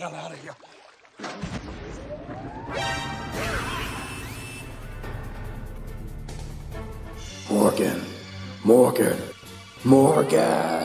hell out of here. Morgan.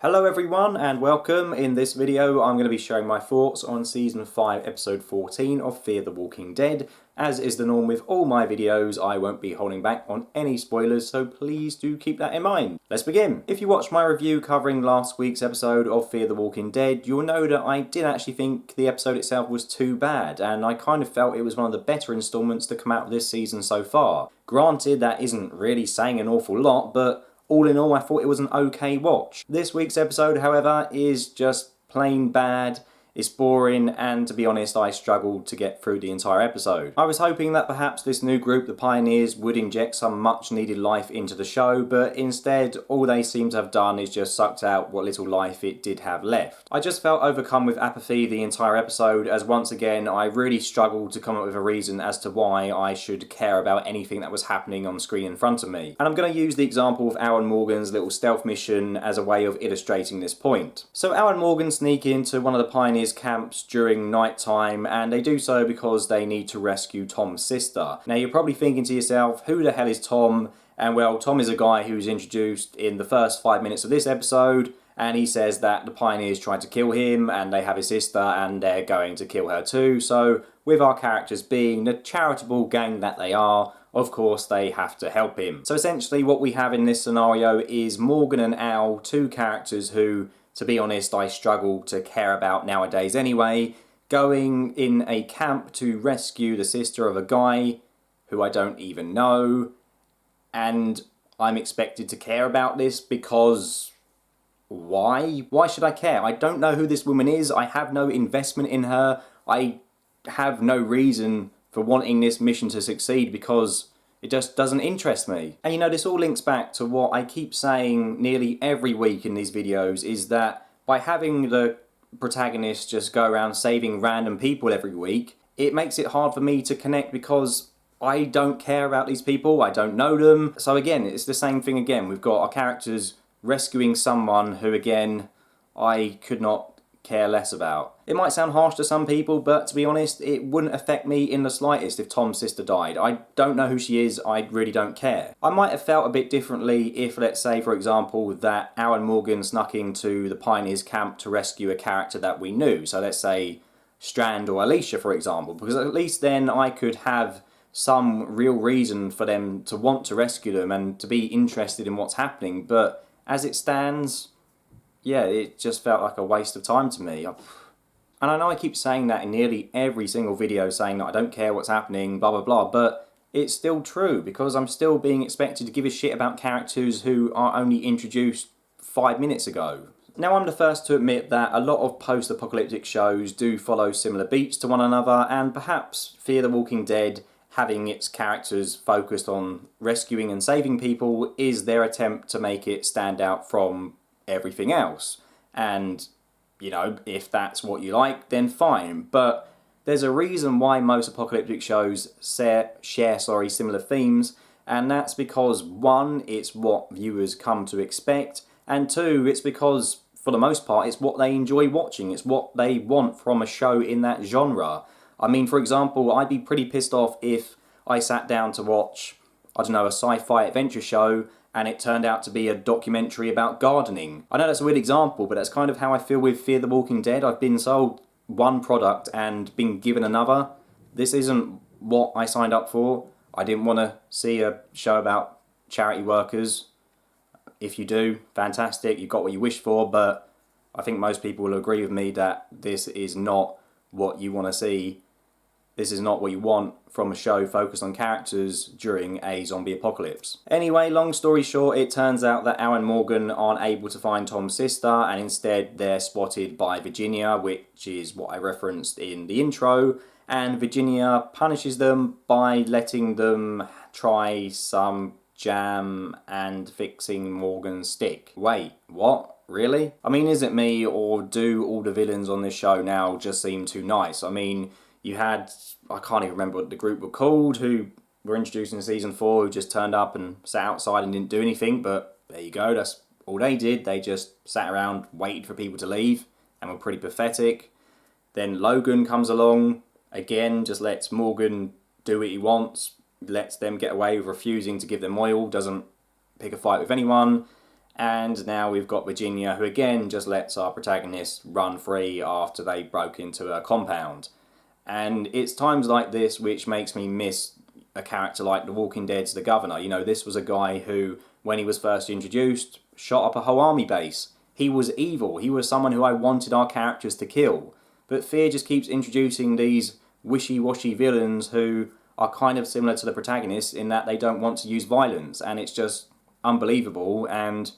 Hello everyone and welcome. In this video I'm going to be sharing my thoughts on Season 5 Episode 14 of Fear the Walking Dead. As is the norm with all my videos, I won't be holding back on any spoilers, so please do keep that in mind. Let's begin. If you watched my review covering last week's episode of Fear the Walking Dead, you'll know that I did actually think the episode itself was too bad, and I kind of felt it was one of the better installments to come out of this season so far. Granted, that isn't really saying an awful lot, but all in all, I thought it was an okay watch. This week's episode, however, is just plain bad. It's boring, and to be honest, I struggled to get through the entire episode. I was hoping that perhaps this new group, the Pioneers, would inject some much needed life into the show, but instead, all they seem to have done is just sucked out what little life it did have left. I just felt overcome with apathy the entire episode, as once again, I really struggled to come up with a reason as to why I should care about anything that was happening on screen in front of me. And I'm going to use the example of Al and Morgan's little stealth mission as a way of illustrating this point. So Al and Morgan sneak into one of the Pioneers' camps during night time, and they do so because they need to rescue Tom's sister. Now you're probably thinking to yourself, who the hell is Tom? And well, Tom is a guy who's introduced in the first 5 minutes of this episode, and he says that the Pioneers tried to kill him and they have his sister and they're going to kill her too. So with our characters being the charitable gang that they are, of course they have to help him. So essentially what we have in this scenario is Morgan and Al, two characters who, to be honest, I struggle to care about nowadays anyway, going in a camp to rescue the sister of a guy who I don't even know, and I'm expected to care about this because why? Why should I care? I don't know who this woman is, I have no investment in her, I have no reason for wanting this mission to succeed because it just doesn't interest me. And you know, this all links back to what I keep saying nearly every week in these videos, is that by having the protagonist just go around saving random people every week, it makes it hard for me to connect because I don't care about these people, I don't know them. So again, it's the same thing again. We've got our characters rescuing someone who, again, I could not care less about. It might sound harsh to some people, but to be honest, it wouldn't affect me in the slightest if Tom's sister died. I don't know who she is, I really don't care. I might have felt a bit differently if, let's say, for example, that Al and Morgan snuck into the Pioneers camp to rescue a character that we knew. So let's say Strand or Alicia, for example, because at least then I could have some real reason for them to want to rescue them and to be interested in what's happening. But as it stands, yeah, it just felt like a waste of time to me. And I know I keep saying that in nearly every single video, saying that I don't care what's happening, blah blah blah, but it's still true because I'm still being expected to give a shit about characters who are only introduced 5 minutes ago. Now I'm the first to admit that a lot of post-apocalyptic shows do follow similar beats to one another, and perhaps Fear the Walking Dead, having its characters focused on rescuing and saving people, is their attempt to make it stand out from everything else. And you know, if that's what you like, then fine. But there's a reason why most apocalyptic shows share similar themes, and that's because one, it's what viewers come to expect, and two, it's because for the most part it's what they enjoy watching, it's what they want from a show in that genre. I mean, for example, I'd be pretty pissed off if I sat down to watch, I don't know, a sci-fi adventure show and it turned out to be a documentary about gardening. I know that's a weird example, but that's kind of how I feel with Fear the Walking Dead. I've been sold one product and been given another. This isn't what I signed up for. I didn't want to see a show about charity workers. If you do, fantastic, you got what you wished for, but I think most people will agree with me that this is not what you want to see. This is not what you want from a show focused on characters during a zombie apocalypse. Anyway, long story short, it turns out that Al and Morgan aren't able to find Tom's sister, and instead they're spotted by Virginia, which is what I referenced in the intro, and Virginia punishes them by letting them try some jam and fixing Morgan's stick. Wait, what? Really? I mean, is it me, or do all the villains on this show now just seem too nice? I mean, you had, I can't even remember what the group were called, who were introduced in Season 4, who just turned up and sat outside and didn't do anything, but there you go, that's all they did. They just sat around, waited for people to leave, and were pretty pathetic. Then Logan comes along, again, just lets Morgan do what he wants, lets them get away with refusing to give them oil, doesn't pick a fight with anyone. And now we've got Virginia, who again just lets our protagonist run free after they broke into a compound. And it's times like this which makes me miss a character like The Walking Dead's The Governor. You know, this was a guy who, when he was first introduced, shot up a whole army base. He was evil. He was someone who I wanted our characters to kill. But Fear just keeps introducing these wishy-washy villains who are kind of similar to the protagonists in that they don't want to use violence, and it's just unbelievable and,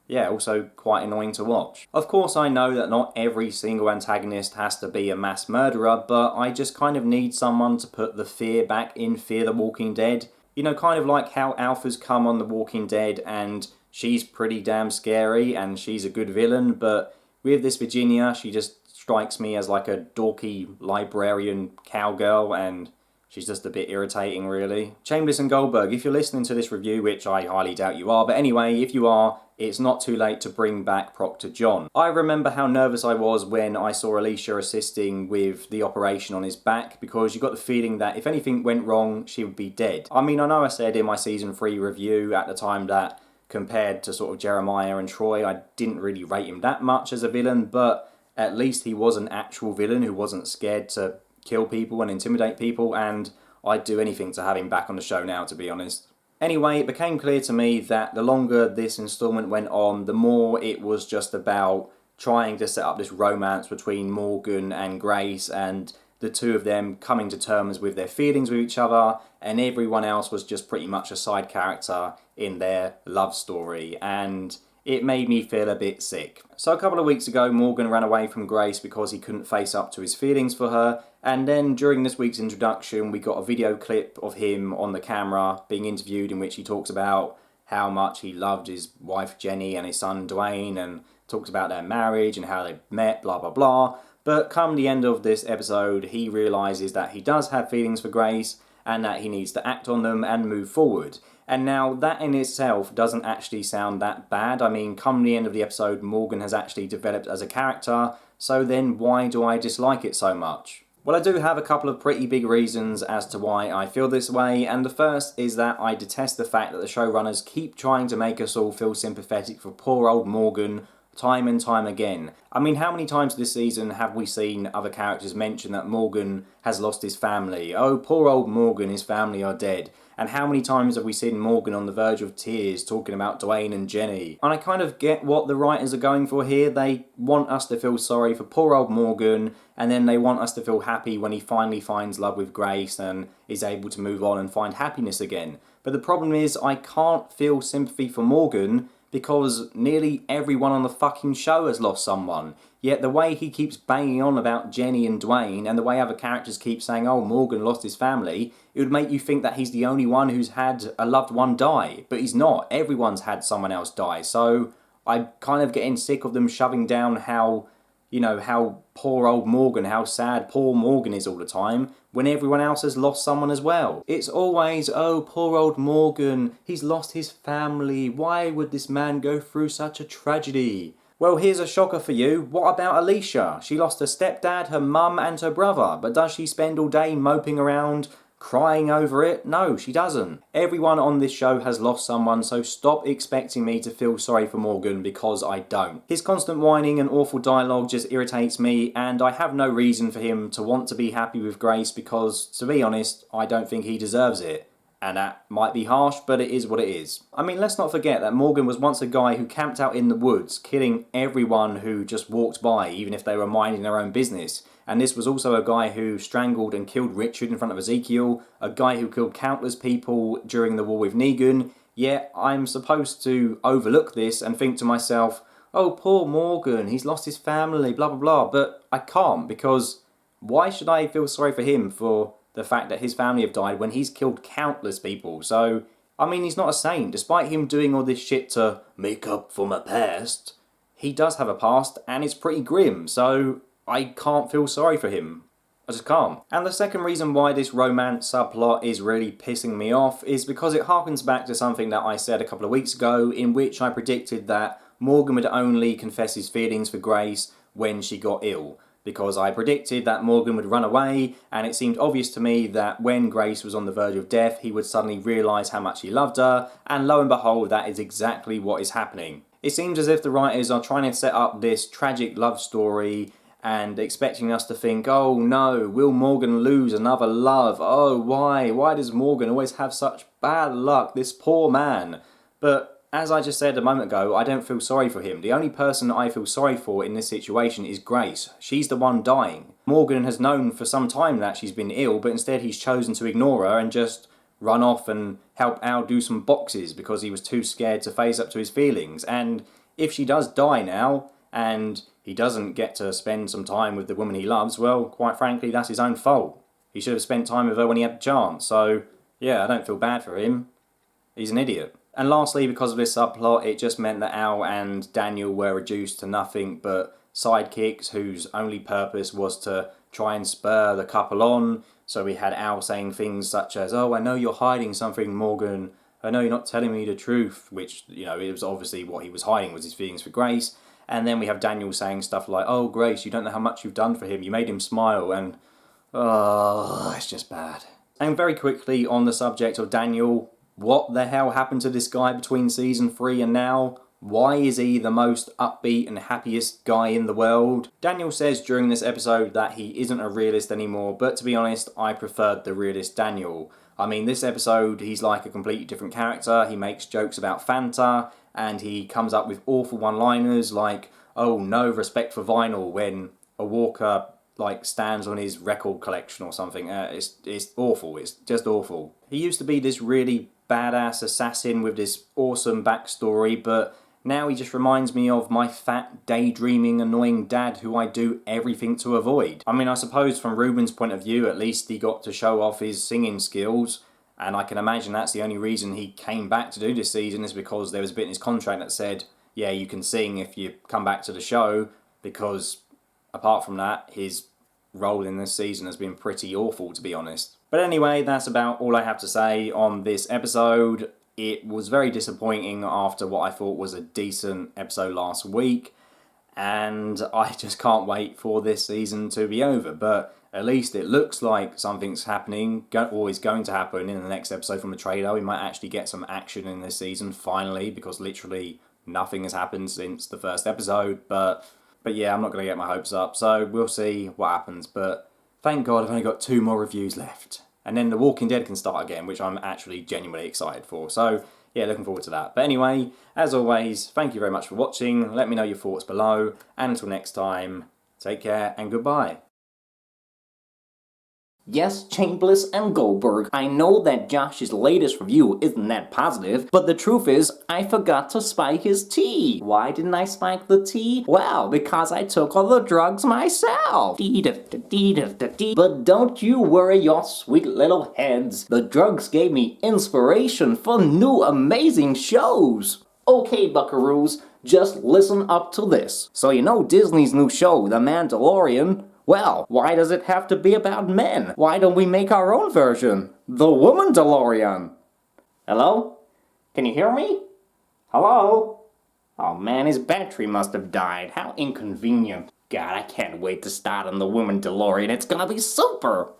yeah, also quite annoying to watch. Of course, I know that not every single antagonist has to be a mass murderer, but I just kind of need someone to put the fear back in Fear the Walking Dead. You know, kind of like how Alpha's come on The Walking Dead and she's pretty damn scary and she's a good villain, but with this Virginia, she just strikes me as like a dorky librarian cowgirl, and she's just a bit irritating, really. Chambers and Goldberg, if you're listening to this review, which I highly doubt you are, but anyway, if you are, it's not too late to bring back Proctor John. I remember how nervous I was when I saw Alicia assisting with the operation on his back, because you got the feeling that if anything went wrong, she would be dead. I mean, I know I said in my Season 3 review at the time that compared to sort of Jeremiah and Troy, I didn't really rate him that much as a villain, but at least he was an actual villain who wasn't scared to kill people and intimidate people, and I'd do anything to have him back on the show now, to be honest. Anyway, it became clear to me that the longer this installment went on, the more it was just about trying to set up this romance between Morgan and Grace, and the two of them coming to terms with their feelings with each other, and everyone else was just pretty much a side character in their love story, and it made me feel a bit sick. So a couple of weeks ago, Morgan ran away from Grace because he couldn't face up to his feelings for her, and then during this week's introduction, we got a video clip of him on the camera being interviewed in which he talks about how much he loved his wife Jenny and his son Dwayne, and talks about their marriage and how they met, blah blah blah. But come the end of this episode, he realises that he does have feelings for Grace and that he needs to act on them and move forward. And now that in itself doesn't actually sound that bad. I mean, come the end of the episode, Morgan has actually developed as a character, so then why do I dislike it so much? Well, I do have a couple of pretty big reasons as to why I feel this way, and the first is that I detest the fact that the showrunners keep trying to make us all feel sympathetic for poor old Morgan time and time again. I mean, how many times this season have we seen other characters mention that Morgan has lost his family? Oh, poor old Morgan, his family are dead. And how many times have we seen Morgan on the verge of tears talking about Dwayne and Jenny? And I kind of get what the writers are going for here. They want us to feel sorry for poor old Morgan, and then they want us to feel happy when he finally finds love with Grace and is able to move on and find happiness again. But the problem is, I can't feel sympathy for Morgan because nearly everyone on the fucking show has lost someone. Yet the way he keeps banging on about Jenny and Dwayne, and the way other characters keep saying, oh, Morgan lost his family, it would make you think that he's the only one who's had a loved one die. But he's not. Everyone's had someone else die. So I'm kind of getting sick of them shoving down how, you know, how poor old Morgan, how sad poor Morgan is all the time, when everyone else has lost someone as well. It's always, oh, poor old Morgan, he's lost his family, why would this man go through such a tragedy? Well, here's a shocker for you. What about Alicia? She lost her stepdad, her mum and her brother, but does she spend all day moping around, crying over it? No, she doesn't. Everyone on this show has lost someone, so stop expecting me to feel sorry for Morgan, because I don't. His constant whining and awful dialogue just irritates me, and I have no reason for him to want to be happy with Grace because, to be honest, I don't think he deserves it. And that might be harsh, but it is what it is. I mean, let's not forget that Morgan was once a guy who camped out in the woods, killing everyone who just walked by, even if they were minding their own business. And this was also a guy who strangled and killed Richard in front of Ezekiel, a guy who killed countless people during the war with Negan. Yet I'm supposed to overlook this and think to myself, oh, poor Morgan, he's lost his family, blah, blah, blah. But I can't, because why should I feel sorry for him for the fact that his family have died when he's killed countless people? So, I mean, he's not a saint. Despite him doing all this shit to make up for my past, he does have a past, and it's pretty grim, so I can't feel sorry for him. I just can't. And the second reason why this romance subplot is really pissing me off is because it harkens back to something that I said a couple of weeks ago, in which I predicted that Morgan would only confess his feelings for Grace when she got ill. because I predicted that Morgan would run away, and it seemed obvious to me that when Grace was on the verge of death, he would suddenly realise how much he loved her, and lo and behold, that is exactly what is happening. It seems as if the writers are trying to set up this tragic love story and expecting us to think, oh no, will Morgan lose another love? Oh, why? Why does Morgan always have such bad luck? This poor man. But as I just said a moment ago, I don't feel sorry for him. The only person I feel sorry for in this situation is Grace. She's the one dying. Morgan has known for some time that she's been ill, but instead he's chosen to ignore her and just run off and help Al do some boxes because he was too scared to face up to his feelings. And if she does die now, and he doesn't get to spend some time with the woman he loves, well, quite frankly, that's his own fault. He should have spent time with her when he had the chance. So, yeah, I don't feel bad for him. He's an idiot. And lastly, because of this subplot, it just meant that Al and Daniel were reduced to nothing but sidekicks whose only purpose was to try and spur the couple on. So we had Al saying things such as, oh, I know you're hiding something, Morgan. I know you're not telling me the truth, which, you know, it was obviously what he was hiding was his feelings for Grace. And then we have Daniel saying stuff like, oh, Grace, you don't know how much you've done for him. You made him smile. And, oh, it's just bad. And very quickly on the subject of Daniel, what the hell happened to this guy between season 3 and now? Why is he the most upbeat and happiest guy in the world? Daniel says during this episode that he isn't a realist anymore, but to be honest, I preferred the realist Daniel. I mean, this episode, he's like a completely different character. He makes jokes about Fanta, and he comes up with awful one-liners like, oh, no respect for vinyl, when a Walker like stands on his record collection or something. It's awful. It's just awful. He used to be this really badass assassin with this awesome backstory, but now he just reminds me of my fat, daydreaming, annoying dad who I do everything to avoid. I mean, I suppose from Ruben's point of view, at least he got to show off his singing skills, and I can imagine that's the only reason he came back to do this season is because there was a bit in his contract that said, yeah, you can sing if you come back to the show, because apart from that, his role in this season has been pretty awful, to be honest. But anyway, that's about all I have to say on this episode. It was very disappointing after what I thought was a decent episode last week, and I just can't wait for this season to be over. But at least it looks like something's happening, or is going to happen in the next episode from the trailer. We might actually get some action in this season, finally, because literally nothing has happened since the first episode. But yeah, I'm not going to get my hopes up, so we'll see what happens. But thank God I've only got 2 more reviews left. And then The Walking Dead can start again, which I'm actually genuinely excited for. So, yeah, looking forward to that. But anyway, as always, thank you very much for watching. Let me know your thoughts below. And until next time, take care and goodbye. Yes, Chambliss and Goldberg, I know that Josh's latest review isn't that positive, but the truth is, I forgot to spike his tea. Why didn't I spike the tea? Well, because I took all the drugs myself. But don't you worry your sweet little heads. The drugs gave me inspiration for new amazing shows. Okay, buckaroos, just listen up to this. So you know Disney's new show, The Mandalorian? Well, why does it have to be about men? Why don't we make our own version? The Woman DeLorean. Hello? Can you hear me? Hello? Oh man, his battery must have died. How inconvenient. God, I can't wait to start on the Woman DeLorean. It's gonna be super.